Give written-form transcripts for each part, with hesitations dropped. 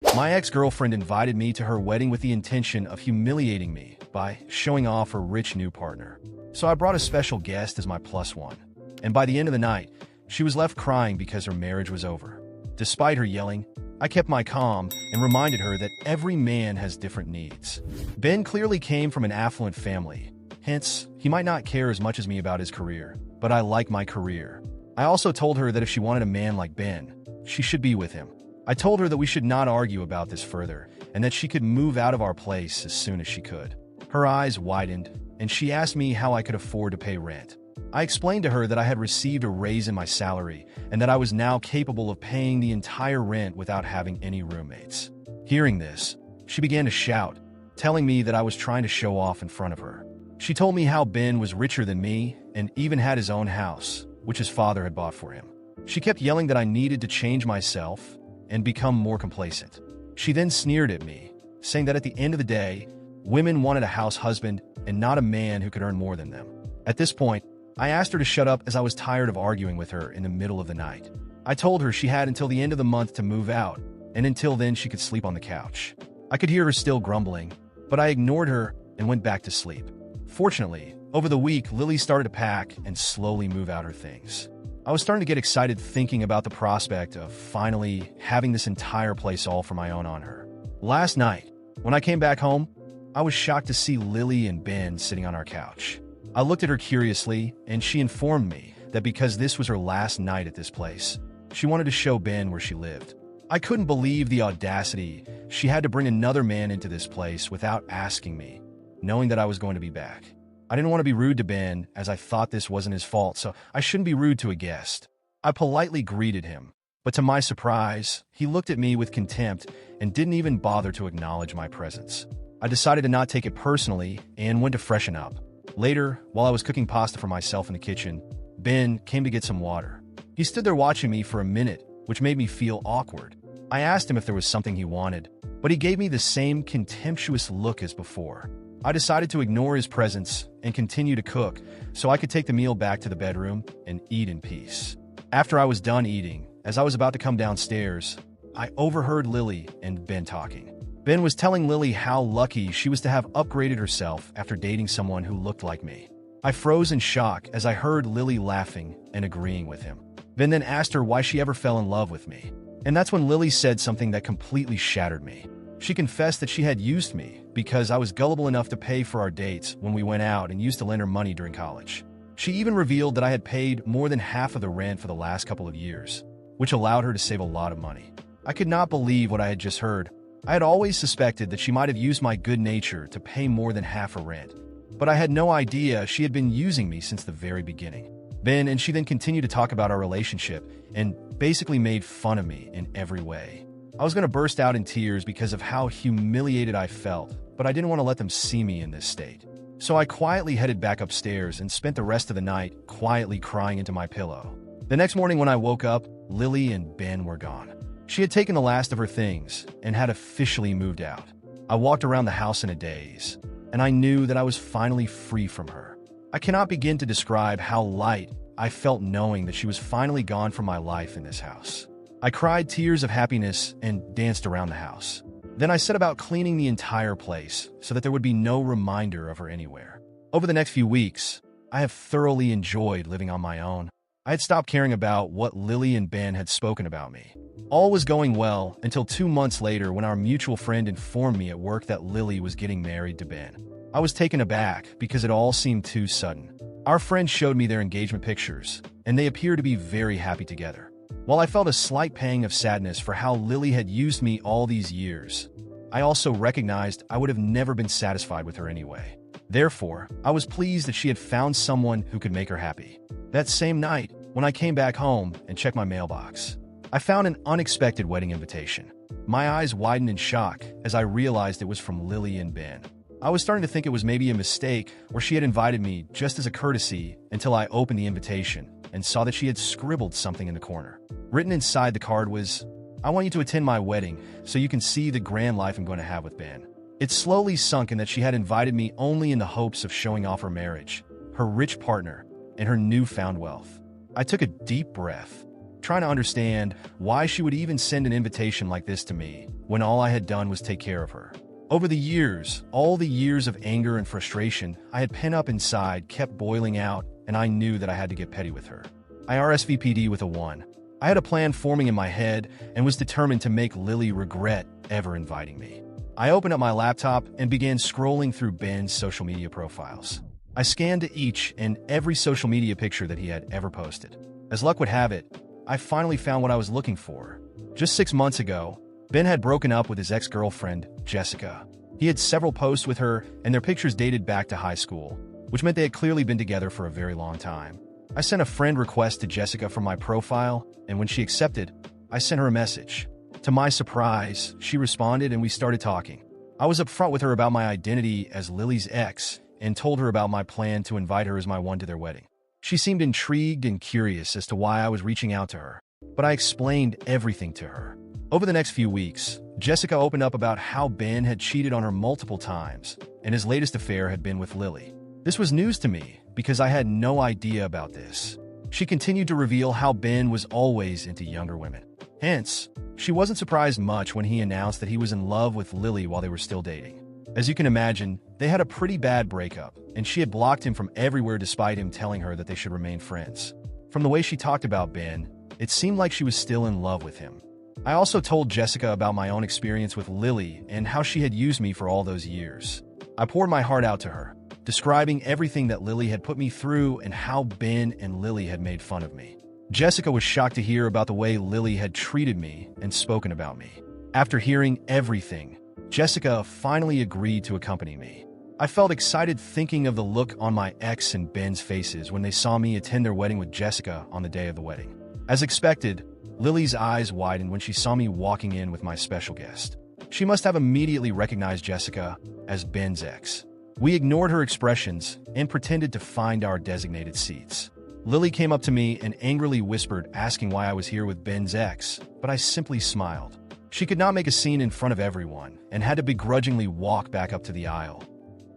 My ex-girlfriend invited me to her wedding with the intention of humiliating me by showing off her rich new partner. So I brought a special guest as my plus one. And by the end of the night, she was left crying because her marriage was over. Despite her yelling, I kept my calm and reminded her that every man has different needs. Ben clearly came from an affluent family. Hence, he might not care as much as me about his career, but I like my career. I also told her that if she wanted a man like Ben, she should be with him. I told her that we should not argue about this further and that she could move out of our place as soon as she could. Her eyes widened, and she asked me how I could afford to pay rent. I explained to her that I had received a raise in my salary and that I was now capable of paying the entire rent without having any roommates. Hearing this, she began to shout, telling me that I was trying to show off in front of her. She told me how Ben was richer than me and even had his own house, which his father had bought for him. She kept yelling that I needed to change myself and become more complacent. She then sneered at me, saying that at the end of the day, women wanted a house husband and not a man who could earn more than them. At this point, I asked her to shut up as I was tired of arguing with her in the middle of the night. I told her she had until the end of the month to move out, and until then she could sleep on the couch. I could hear her still grumbling, but I ignored her and went back to sleep. Fortunately, over the week, Lily started to pack and slowly move out her things. I was starting to get excited thinking about the prospect of finally having this entire place all for my own on her. Last night, when I came back home, I was shocked to see Lily and Ben sitting on our couch. I looked at her curiously, and she informed me that because this was her last night at this place, she wanted to show Ben where she lived. I couldn't believe the audacity she had to bring another man into this place without asking me, knowing that I was going to be back. I didn't want to be rude to Ben, as I thought this wasn't his fault, so I shouldn't be rude to a guest. I politely greeted him, but to my surprise, he looked at me with contempt and didn't even bother to acknowledge my presence. I decided to not take it personally and went to freshen up. Later, while I was cooking pasta for myself in the kitchen, Ben came to get some water. He stood there watching me for a minute, which made me feel awkward. I asked him if there was something he wanted, but he gave me the same contemptuous look as before. I decided to ignore his presence and continue to cook so I could take the meal back to the bedroom and eat in peace. After I was done eating, as I was about to come downstairs, I overheard Lily and Ben talking. Ben was telling Lily how lucky she was to have upgraded herself after dating someone who looked like me. I froze in shock as I heard Lily laughing and agreeing with him. Ben then asked her why she ever fell in love with me. And that's when Lily said something that completely shattered me. She confessed that she had used me because I was gullible enough to pay for our dates when we went out and used to lend her money during college. She even revealed that I had paid more than half of the rent for the last couple of years, which allowed her to save a lot of money. I could not believe what I had just heard. I had always suspected that she might have used my good nature to pay more than half her rent, but I had no idea she had been using me since the very beginning. Ben and she then continued to talk about our relationship and basically made fun of me in every way. I was going to burst out in tears because of how humiliated I felt, but I didn't want to let them see me in this state. So I quietly headed back upstairs and spent the rest of the night quietly crying into my pillow. The next morning when I woke up, Lily and Ben were gone. She had taken the last of her things and had officially moved out. I walked around the house in a daze, and I knew that I was finally free from her. I cannot begin to describe how light I felt knowing that she was finally gone from my life in this house. I cried tears of happiness and danced around the house. Then I set about cleaning the entire place so that there would be no reminder of her anywhere. Over the next few weeks, I have thoroughly enjoyed living on my own. I had stopped caring about what Lily and Ben had spoken about me. All was going well until 2 months later when our mutual friend informed me at work that Lily was getting married to Ben. I was taken aback because it all seemed too sudden. Our friend showed me their engagement pictures, and they appeared to be very happy together. While I felt a slight pang of sadness for how Lily had used me all these years, I also recognized I would have never been satisfied with her anyway. Therefore, I was pleased that she had found someone who could make her happy. That same night, when I came back home and checked my mailbox, I found an unexpected wedding invitation. My eyes widened in shock as I realized it was from Lily and Ben. I was starting to think it was maybe a mistake or she had invited me just as a courtesy until I opened the invitation and saw that she had scribbled something in the corner. Written inside the card was, "I want you to attend my wedding so you can see the grand life I'm going to have with Ben." It slowly sunk in that she had invited me only in the hopes of showing off her marriage, her rich partner, and her newfound wealth. I took a deep breath. trying to understand why she would even send an invitation like this to me when all I had done was take care of her. Over the years, all the years of anger and frustration I had pent up inside kept boiling out, and I knew that I had to get petty with her. I RSVP'd with a 1. I had a plan forming in my head and was determined to make Lily regret ever inviting me. I opened up my laptop and began scrolling through Ben's social media profiles. I scanned each and every social media picture that he had ever posted. As luck would have it, I finally found what I was looking for. Just 6 months ago, Ben had broken up with his ex-girlfriend, Jessica. He had several posts with her, and their pictures dated back to high school, which meant they had clearly been together for a very long time. I sent a friend request to Jessica from my profile, and when she accepted, I sent her a message. To my surprise, she responded and we started talking. I was upfront with her about my identity as Lily's ex and told her about my plan to invite her as my one to their wedding. She seemed intrigued and curious as to why I was reaching out to her, but I explained everything to her. Over the next few weeks, Jessica opened up about how Ben had cheated on her multiple times, and his latest affair had been with Lily. This was news to me because I had no idea about this. She continued to reveal how Ben was always into younger women. Hence, she wasn't surprised much when he announced that he was in love with Lily while they were still dating. As you can imagine, they had a pretty bad breakup, and she had blocked him from everywhere despite him telling her that they should remain friends. From the way she talked about Ben, it seemed like she was still in love with him. I also told Jessica about my own experience with Lily and how she had used me for all those years. I poured my heart out to her, describing everything that Lily had put me through and how Ben and Lily had made fun of me. Jessica was shocked to hear about the way Lily had treated me and spoken about me. After hearing everything, Jessica finally agreed to accompany me. I felt excited thinking of the look on my ex and Ben's faces when they saw me attend their wedding with Jessica on the day of the wedding. As expected, Lily's eyes widened when she saw me walking in with my special guest. She must have immediately recognized Jessica as Ben's ex. We ignored her expressions and pretended to find our designated seats. Lily came up to me and angrily whispered, asking why I was here with Ben's ex, but I simply smiled. She could not make a scene in front of everyone and had to begrudgingly walk back up to the aisle,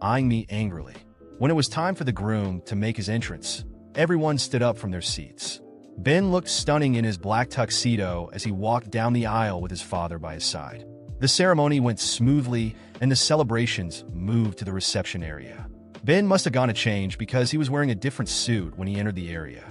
eyeing me angrily. When it was time for the groom to make his entrance, everyone stood up from their seats. Ben looked stunning in his black tuxedo as he walked down the aisle with his father by his side. The ceremony went smoothly and the celebrations moved to the reception area. Ben must have gone to change because he was wearing a different suit when he entered the area.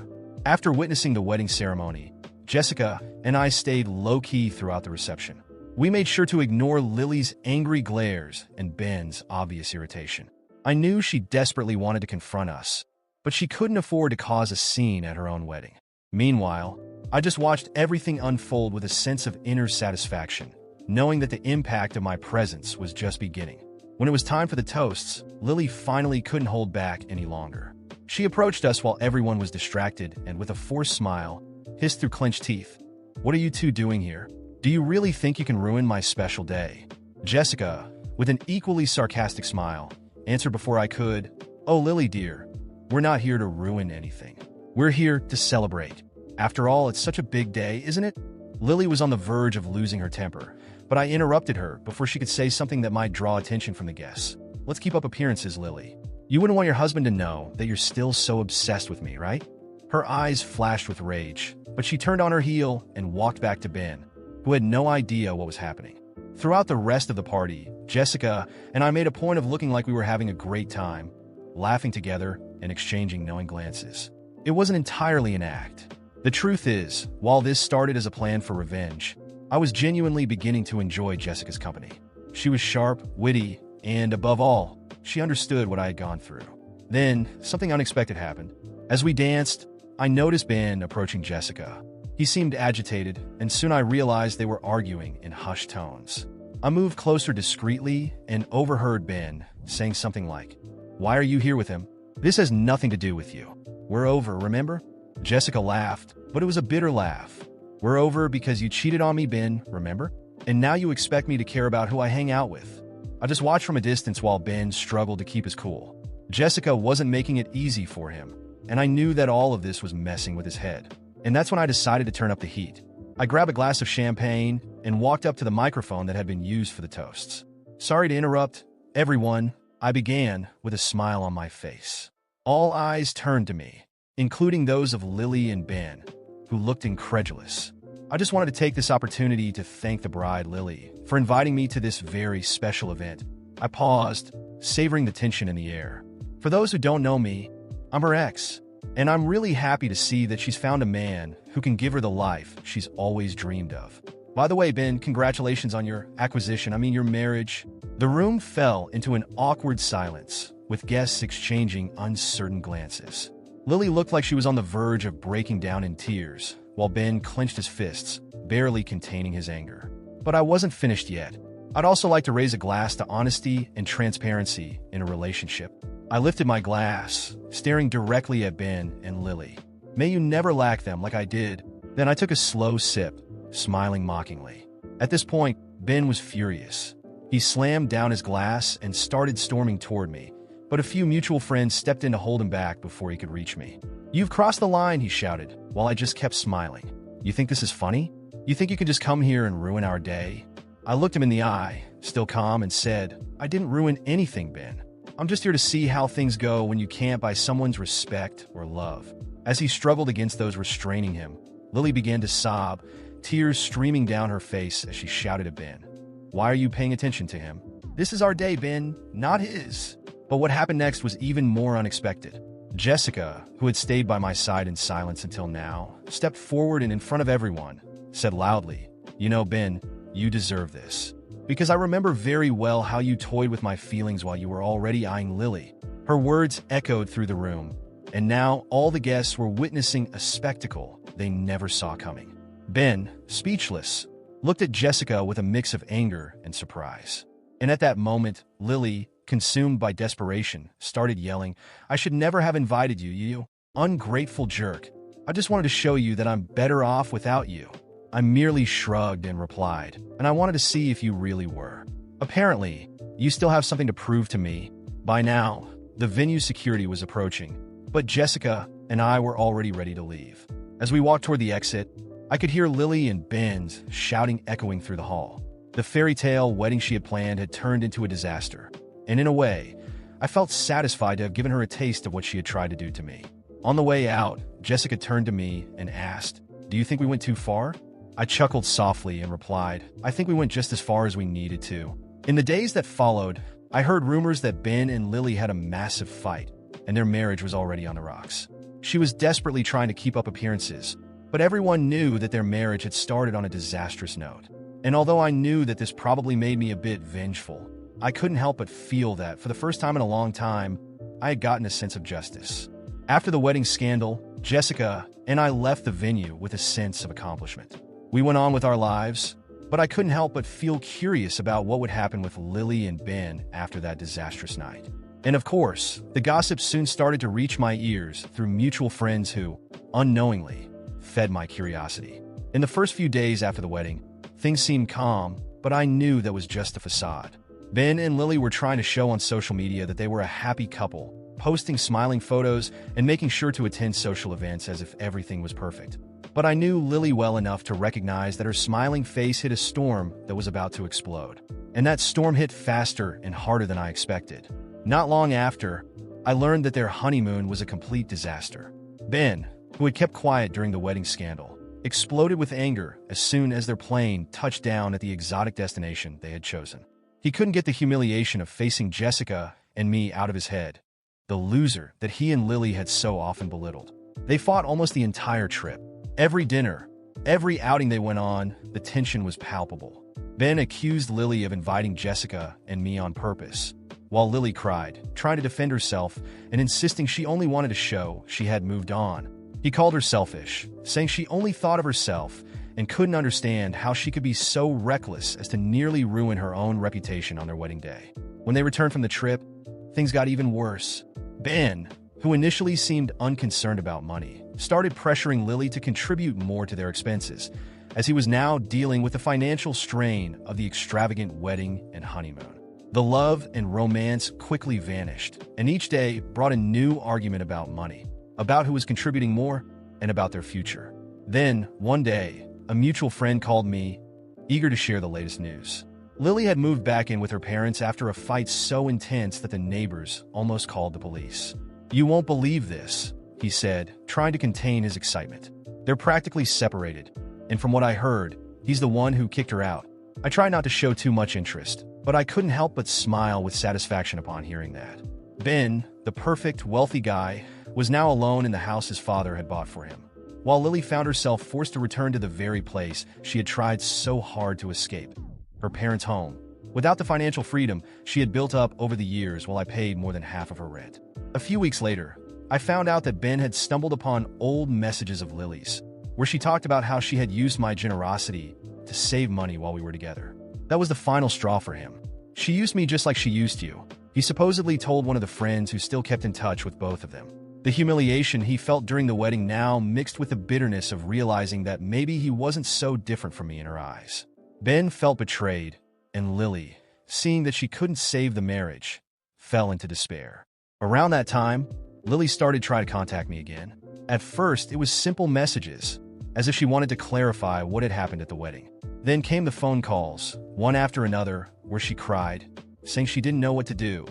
After witnessing the wedding ceremony, Jessica and I stayed low-key throughout the reception. We made sure to ignore Lily's angry glares and Ben's obvious irritation. I knew she desperately wanted to confront us, but she couldn't afford to cause a scene at her own wedding. Meanwhile, I just watched everything unfold with a sense of inner satisfaction, knowing that the impact of my presence was just beginning. When it was time for the toasts, Lily finally couldn't hold back any longer. She approached us while everyone was distracted and, with a forced smile, hissed through clenched teeth, "What are you two doing here? Do you really think you can ruin my special day?" Jessica, with an equally sarcastic smile, answered before I could, "Oh, Lily dear, we're not here to ruin anything. We're here to celebrate. After all, it's such a big day, isn't it?" Lily was on the verge of losing her temper, but I interrupted her before she could say something that might draw attention from the guests. "Let's keep up appearances, Lily. You wouldn't want your husband to know that you're still so obsessed with me, right?" Her eyes flashed with rage, but she turned on her heel and walked back to Ben, who had no idea what was happening. Throughout the rest of the party, Jessica and I made a point of looking like we were having a great time, laughing together and exchanging knowing glances. It wasn't entirely an act. The truth is, while this started as a plan for revenge, I was genuinely beginning to enjoy Jessica's company. She was sharp, witty, and above all, she understood what I had gone through. Then, something unexpected happened. As we danced, I noticed Ben approaching Jessica. He seemed agitated, and soon I realized they were arguing in hushed tones. I moved closer discreetly and overheard Ben saying something like, "Why are you here with him? This has nothing to do with you. We're over, remember?" Jessica laughed, but it was a bitter laugh. "We're over because you cheated on me, Ben, remember? And now you expect me to care about who I hang out with." I just watched from a distance while Ben struggled to keep his cool. Jessica wasn't making it easy for him, and I knew that all of this was messing with his head. And that's when I decided to turn up the heat. I grabbed a glass of champagne and walked up to the microphone that had been used for the toasts. "Sorry to interrupt, everyone," I began with a smile on my face. All eyes turned to me, including those of Lily and Ben, who looked incredulous. I just wanted to take this opportunity to thank the bride, Lily, for inviting me to this very special event. I paused, savoring the tension in the air. For those who don't know me, I'm her ex, and I'm really happy to see that she's found a man who can give her the life she's always dreamed of. By the way, Ben, congratulations on your your marriage. The room fell into an awkward silence, with guests exchanging uncertain glances. Lily looked like she was on the verge of breaking down in tears, while Ben clenched his fists, barely containing his anger. But I wasn't finished yet. I'd also like to raise a glass to honesty and transparency in a relationship. I lifted my glass, staring directly at Ben and Lily. May you never lack them like I did. Then I took a slow sip, smiling mockingly. At this point, Ben was furious. He slammed down his glass and started storming toward me, but a few mutual friends stepped in to hold him back before he could reach me. "You've crossed the line," he shouted, while I just kept smiling. "You think this is funny? You think you can just come here and ruin our day?" I looked him in the eye, still calm, and said, "I didn't ruin anything, Ben. I'm just here to see how things go when you can't buy someone's respect or love." As he struggled against those restraining him, Lily began to sob, tears streaming down her face as she shouted at Ben, "Why are you paying attention to him? This is our day, Ben, not his." But what happened next was even more unexpected. Jessica, who had stayed by my side in silence until now, stepped forward and in front of everyone, said loudly, "You know, Ben, you deserve this. Because I remember very well how you toyed with my feelings while you were already eyeing Lily." Her words echoed through the room, and now all the guests were witnessing a spectacle they never saw coming. Ben, speechless, looked at Jessica with a mix of anger and surprise. And at that moment, Lily, consumed by desperation, started yelling, "I should never have invited you, you ungrateful jerk. I just wanted to show you that I'm better off without you." I merely shrugged and replied, "And I wanted to see if you really were. Apparently, you still have something to prove to me." By now, the venue security was approaching, but Jessica and I were already ready to leave. As we walked toward the exit, I could hear Lily and Ben's shouting echoing through the hall. The fairy tale wedding she had planned had turned into a disaster, and in a way, I felt satisfied to have given her a taste of what she had tried to do to me. On the way out, Jessica turned to me and asked, "Do you think we went too far?" I chuckled softly and replied, "I think we went just as far as we needed to." In the days that followed, I heard rumors that Ben and Lily had a massive fight, and their marriage was already on the rocks. She was desperately trying to keep up appearances, but everyone knew that their marriage had started on a disastrous note. And although I knew that this probably made me a bit vengeful, I couldn't help but feel that, for the first time in a long time, I had gotten a sense of justice. After the wedding scandal, Jessica and I left the venue with a sense of accomplishment. We went on with our lives, but I couldn't help but feel curious about what would happen with Lily and Ben after that disastrous night. And of course, the gossip soon started to reach my ears through mutual friends who, unknowingly, fed my curiosity. In the first few days after the wedding, things seemed calm, but I knew that was just a facade. Ben and Lily were trying to show on social media that they were a happy couple, posting smiling photos and making sure to attend social events as if everything was perfect. But I knew Lily well enough to recognize that her smiling face hit a storm that was about to explode. And that storm hit faster and harder than I expected. Not long after, I learned that their honeymoon was a complete disaster. Ben, who had kept quiet during the wedding scandal, exploded with anger as soon as their plane touched down at the exotic destination they had chosen. He couldn't get the humiliation of facing Jessica and me out of his head, the loser that he and Lily had so often belittled. They fought almost the entire trip. Every dinner, every outing they went on, the tension was palpable. Ben accused Lily of inviting Jessica and me on purpose, while Lily cried, trying to defend herself and insisting she only wanted to show she had moved on. He called her selfish, saying she only thought of herself and couldn't understand how she could be so reckless as to nearly ruin her own reputation on their wedding day. When they returned from the trip, things got even worse. Ben, who initially seemed unconcerned about money, started pressuring Lily to contribute more to their expenses, as he was now dealing with the financial strain of the extravagant wedding and honeymoon. The love and romance quickly vanished, and each day brought a new argument about money, about who was contributing more, and about their future. Then, one day, a mutual friend called me, eager to share the latest news. Lily had moved back in with her parents after a fight so intense that the neighbors almost called the police. "You won't believe this," he said, trying to contain his excitement. They're practically separated, and from what I heard, he's the one who kicked her out. I try not to show too much interest, but I couldn't help but smile with satisfaction upon hearing that. Ben, the perfect, wealthy guy, was now alone in the house his father had bought for him, while Lily found herself forced to return to the very place she had tried so hard to escape, her parents' home. Without the financial freedom she had built up over the years while I paid more than half of her rent. A few weeks later, I found out that Ben had stumbled upon old messages of Lily's, where she talked about how she had used my generosity to save money while we were together. That was the final straw for him. She used me just like she used you, he supposedly told one of the friends who still kept in touch with both of them. The humiliation he felt during the wedding now mixed with the bitterness of realizing that maybe he wasn't so different from me in her eyes. Ben felt betrayed, and Lily, seeing that she couldn't save the marriage, fell into despair. Around that time, Lily started trying to contact me again. At first, it was simple messages, as if she wanted to clarify what had happened at the wedding. Then came the phone calls, one after another, where she cried, saying she didn't know what to do,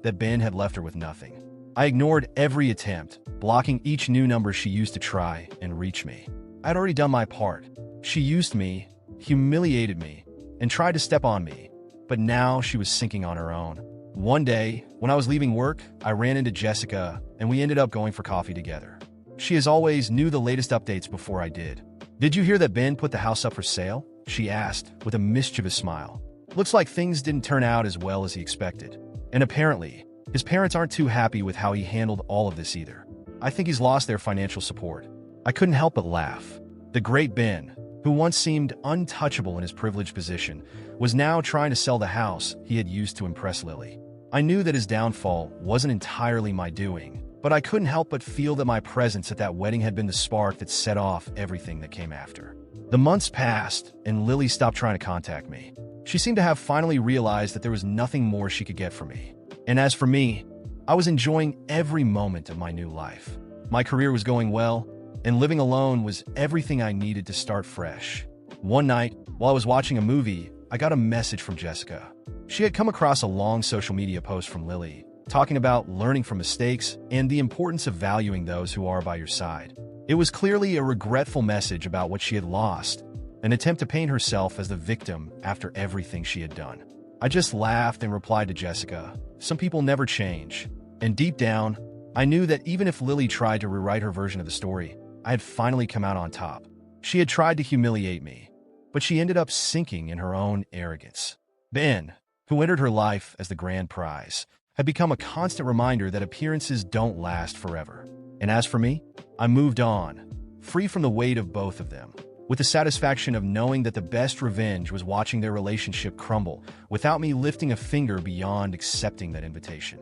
that Ben had left her with nothing. I ignored every attempt, blocking each new number she used to try and reach me. I had already done my part. She used me, humiliated me, and tried to step on me, but now she was sinking on her own. One day, when I was leaving work, I ran into Jessica, and we ended up going for coffee together. She, as always, knew the latest updates before I did. "Did you hear that Ben put the house up for sale?" she asked, with a mischievous smile. "Looks like things didn't turn out as well as he expected. And apparently, his parents aren't too happy with how he handled all of this either. I think he's lost their financial support." I couldn't help but laugh. The great Ben, who once seemed untouchable in his privileged position, was now trying to sell the house he had used to impress Lily. I knew that his downfall wasn't entirely my doing, but I couldn't help but feel that my presence at that wedding had been the spark that set off everything that came after. The months passed, and Lily stopped trying to contact me. She seemed to have finally realized that there was nothing more she could get from me. And as for me, I was enjoying every moment of my new life. My career was going well, and living alone was everything I needed to start fresh. One night, while I was watching a movie, I got a message from Jessica. She had come across a long social media post from Lily, talking about learning from mistakes and the importance of valuing those who are by your side. It was clearly a regretful message about what she had lost, an attempt to paint herself as the victim after everything she had done. I just laughed and replied to Jessica, "Some people never change." And deep down, I knew that even if Lily tried to rewrite her version of the story, I had finally come out on top. She had tried to humiliate me, but she ended up sinking in her own arrogance. Ben, who entered her life as the grand prize, had become a constant reminder that appearances don't last forever. And as for me, I moved on, free from the weight of both of them, with the satisfaction of knowing that the best revenge was watching their relationship crumble without me lifting a finger beyond accepting that invitation.